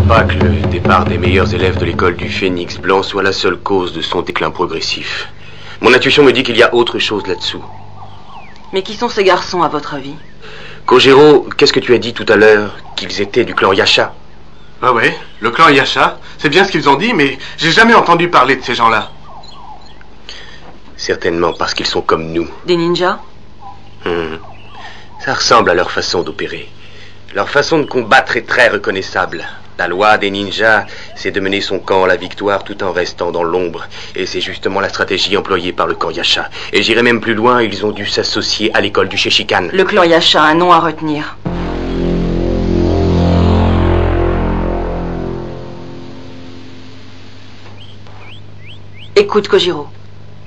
pas que le départ des meilleurs élèves de l'école du Phénix Blanc soit la seule cause de son déclin progressif. Mon intuition me dit qu'il y a autre chose là-dessous. Mais qui sont ces garçons, à votre avis? Kojiro, qu'est-ce que tu as dit tout à l'heure? Qu'ils étaient du clan Yasha? Ah ouais, le clan Yasha, c'est bien ce qu'ils ont dit, mais j'ai jamais entendu parler de ces gens-là. Certainement parce qu'ils sont comme nous. Des ninjas? Ça ressemble à leur façon d'opérer. Leur façon de combattre est très reconnaissable. La loi des ninjas, c'est de mener son camp à la victoire tout en restant dans l'ombre. Et c'est justement la stratégie employée par le clan Yasha. Et j'irai même plus loin, ils ont dû s'associer à l'école du Sheshikan. Le clan Yasha, un nom à retenir. Écoute, Kojiro.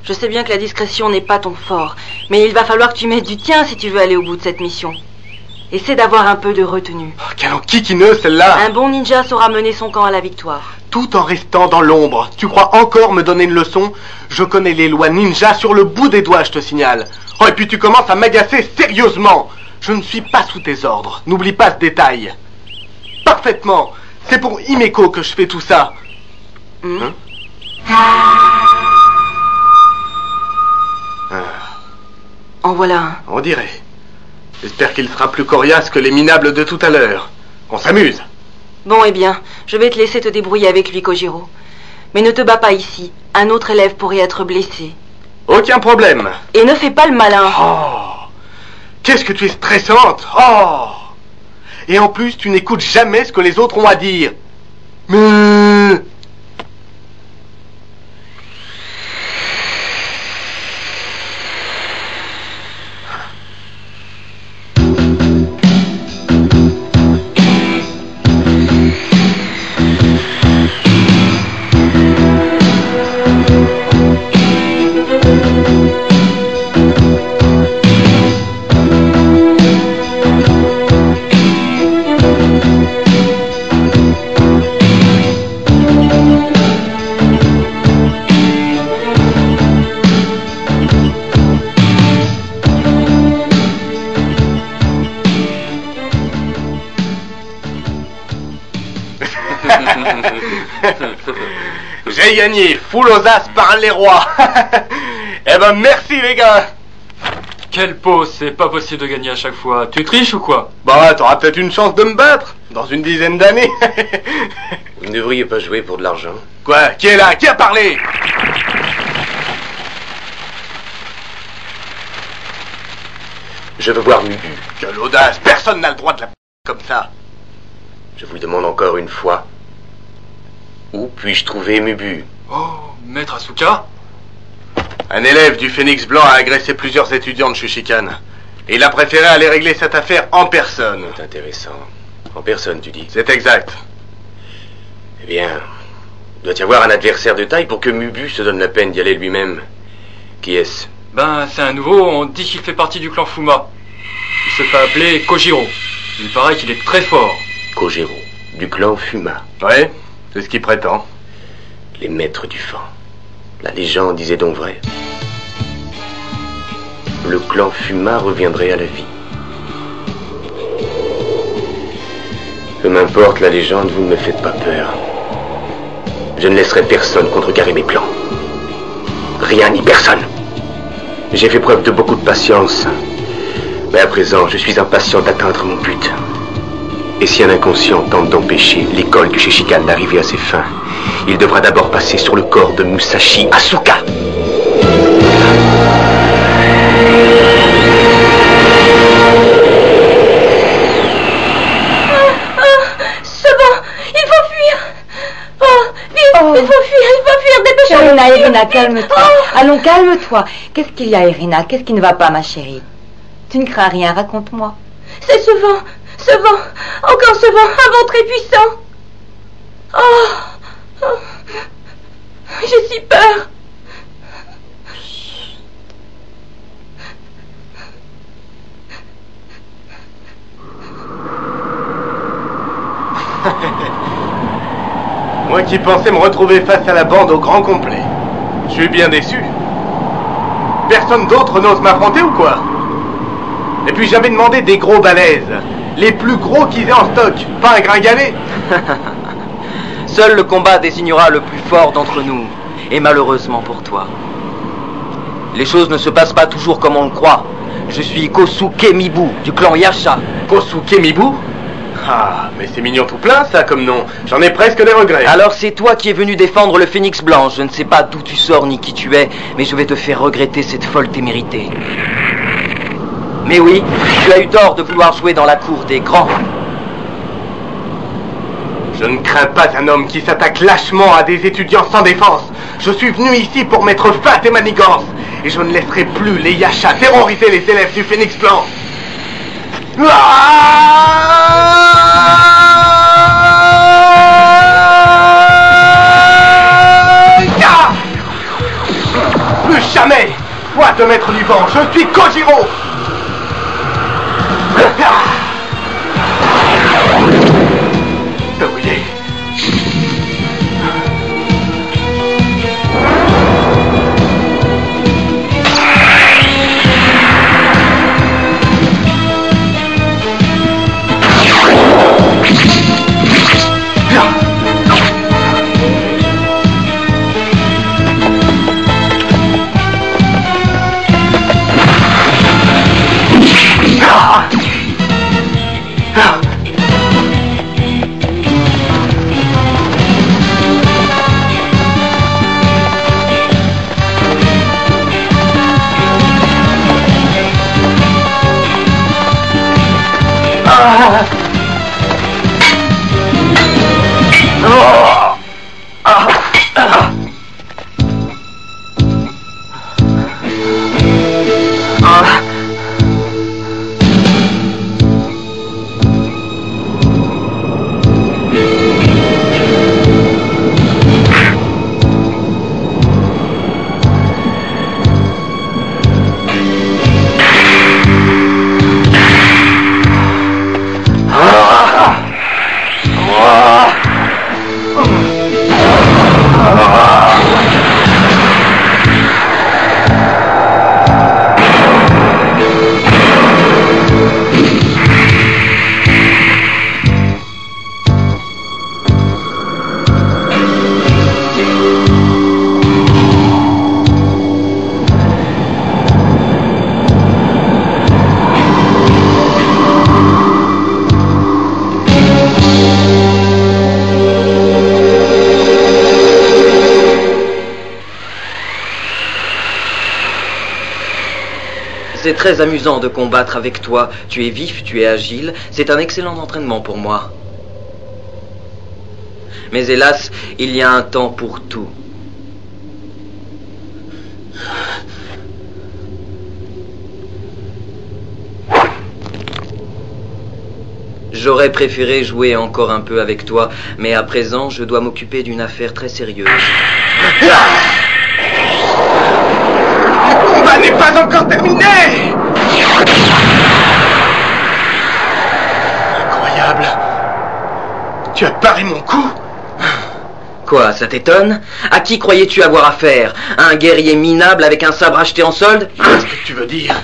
Je sais bien que la discrétion n'est pas ton fort, mais il va falloir que tu mettes du tien si tu veux aller au bout de cette mission. Essaie d'avoir un peu de retenue. Oh, quelle enquiquineuse celle-là! Un bon ninja saura mener son camp à la victoire. Tout en restant dans l'ombre. Tu crois encore me donner une leçon? Je connais les lois ninja sur le bout des doigts, je te signale. Oh, et puis tu commences à m'agacer sérieusement. Je ne suis pas sous tes ordres. N'oublie pas ce détail. Parfaitement. C'est pour Himeko que je fais tout ça. Hein? En voilà un. On dirait. J'espère qu'il sera plus coriace que les minables de tout à l'heure. On s'amuse. Bon, eh bien, je vais te laisser te débrouiller avec lui, Kojiro. Mais ne te bats pas ici. Un autre élève pourrait être blessé. Aucun problème. Et ne fais pas le malin. Oh, qu'est-ce que tu es stressante. Oh. Et en plus, tu n'écoutes jamais ce que les autres ont à dire. Mais... J'ai gagné, full aux as par les rois. Eh ben merci les gars. Quelle pause, c'est pas possible de gagner à chaque fois. Tu triches ou quoi? Bah t'auras peut-être une chance de me battre dans une dizaine d'années. Vous ne devriez pas jouer pour de l'argent. Quoi? Qui est là? Qui a parlé? Je veux voir Mubu. Quelle audace, personne n'a le droit de la comme ça. Je vous demande encore une fois. Où puis-je trouver Mubu? Oh, Maître Asuka? Un élève du Phénix Blanc a agressé plusieurs étudiants de Shushikan. Et il a préféré aller régler cette affaire en personne. C'est intéressant. En personne, tu dis? C'est exact. Eh bien, il doit y avoir un adversaire de taille pour que Mubu se donne la peine d'y aller lui-même. Qui est-ce? Ben, c'est un nouveau, on dit qu'il fait partie du clan Fuma. Il se fait appeler Kojiro. Il paraît qu'il est très fort. Kojiro, du clan Fuma. Ouais, c'est ce qu'il prétend. Les maîtres du vent. La légende disait donc vrai. Le clan Fuma reviendrait à la vie. Peu m'importe la légende, vous ne me faites pas peur. Je ne laisserai personne contrecarrer mes plans. Rien ni personne. J'ai fait preuve de beaucoup de patience. Mais à présent, je suis impatient d'atteindre mon but. Et si un inconscient tente d'empêcher l'école du Sheshikan d'arriver à ses fins, il devra d'abord passer sur le corps de Musashi Asuka. C'est bon, il faut fuir. Oh, vite, il faut fuir, dépêchez-vous. Irina, calme-toi. Allons, calme-toi. Qu'est-ce qu'il y a, Irina? Qu'est-ce qui ne va pas, ma chérie? Tu ne crains rien, raconte-moi. C'est ce vent, encore ce vent, un vent très puissant. Oh, j'ai si peur. Moi qui pensais me retrouver face à la bande au grand complet. Je suis bien déçu. Personne d'autre n'ose m'affronter ou quoi? Et puis j'avais demandé des gros balèzes. Les plus gros qu'ils aient en stock, pas un gringalet. Seul le combat désignera le plus fort d'entre nous. Et malheureusement pour toi, les choses ne se passent pas toujours comme on le croit. Je suis Kosuke Mibu, du clan Yasha. Kosuke Mibu? Ah, mais c'est mignon tout plein ça comme nom. J'en ai presque des regrets. Alors c'est toi qui es venu défendre le Phénix Blanc. Je ne sais pas d'où tu sors ni qui tu es, mais je vais te faire regretter cette folle témérité. Mais oui, tu as eu tort de vouloir jouer dans la cour des grands. Je ne crains pas un homme qui s'attaque lâchement à des étudiants sans défense. Je suis venu ici pour mettre fin à tes manigances. Et je ne laisserai plus les Yasha terroriser les élèves du Phénix Blanc. Plus jamais, toi, maître du vent, je suis Kojiro. Verrouillé. C'est très amusant de combattre avec toi. Tu es vif, tu es agile. C'est un excellent entraînement pour moi. Mais hélas, il y a un temps pour tout. J'aurais préféré jouer encore un peu avec toi, mais à présent, je dois m'occuper d'une affaire très sérieuse. Le combat n'est pas encore terminé! Incroyable! Tu as paré mon coup? Quoi, ça t'étonne? À qui croyais-tu avoir affaire? Un guerrier minable avec un sabre acheté en solde? Qu'est-ce que tu veux dire?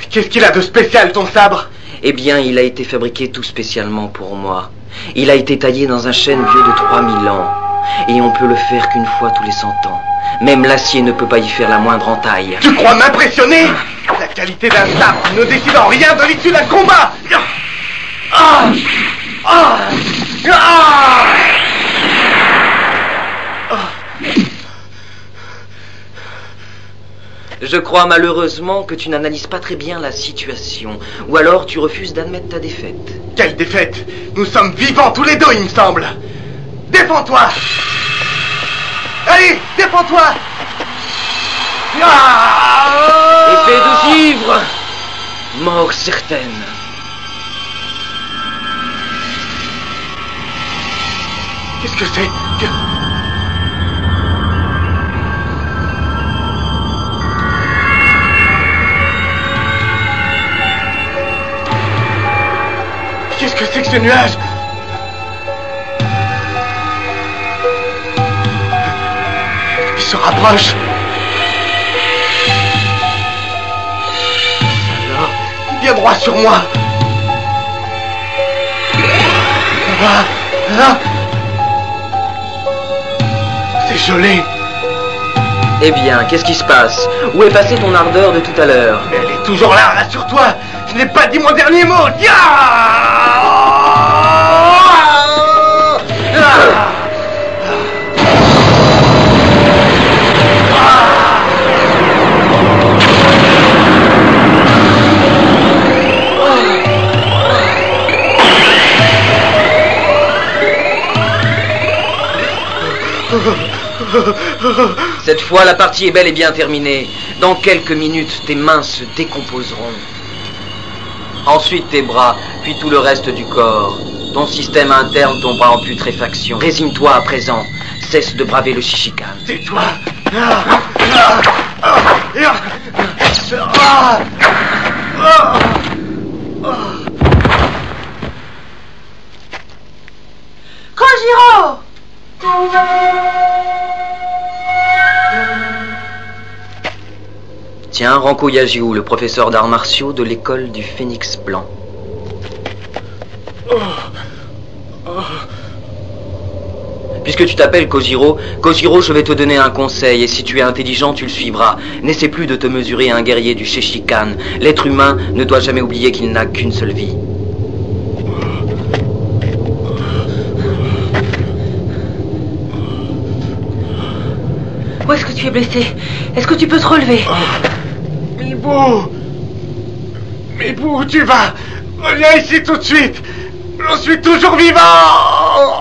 Qu'est-ce qu'il a de spécial, ton sabre? Eh bien, il a été fabriqué tout spécialement pour moi. Il a été taillé dans un chêne vieux de 3000 ans. Et on peut le faire qu'une fois tous les 100 ans. Même l'acier ne peut pas y faire la moindre entaille. Tu crois m'impressionner? La qualité d'un sabre ne décide en rien de l'issue d'un combat. Je crois malheureusement que tu n'analyses pas très bien la situation. Ou alors tu refuses d'admettre ta défaite. Quelle défaite? Nous sommes vivants tous les deux, il me semble. Défends-toi! Allez, défends-toi! Épée de givre! Mort certaine. Qu'est-ce que c'est? Qu'est-ce que c'est que ce nuage? Il se rapproche. Alors, il vient droit sur moi. gelée. Eh bien, qu'est-ce qui se passe? Où est passée ton ardeur de tout à l'heure? Mais elle est toujours là, rassure-toi. Je n'ai pas dit mon dernier mot. Cette fois, la partie est bel et bien terminée. Dans quelques minutes, tes mains se décomposeront. Ensuite tes bras, puis tout le reste du corps. Ton système interne tombera en putréfaction. Résigne-toi à présent. Cesse de braver le Shishikan. Tais-toi. Kojiro! Tiens, Ranko Yajiu, le professeur d'arts martiaux de l'école du Phénix Blanc. Puisque tu t'appelles Kojiro, je vais te donner un conseil, et si tu es intelligent, tu le suivras. N'essaie plus de te mesurer à un guerrier du Shishikan. L'être humain ne doit jamais oublier qu'il n'a qu'une seule vie. Où est-ce que tu es blessé? Est-ce que tu peux te relever? Mibou, où tu vas? Reviens ici tout de suite. Je suis toujours vivant.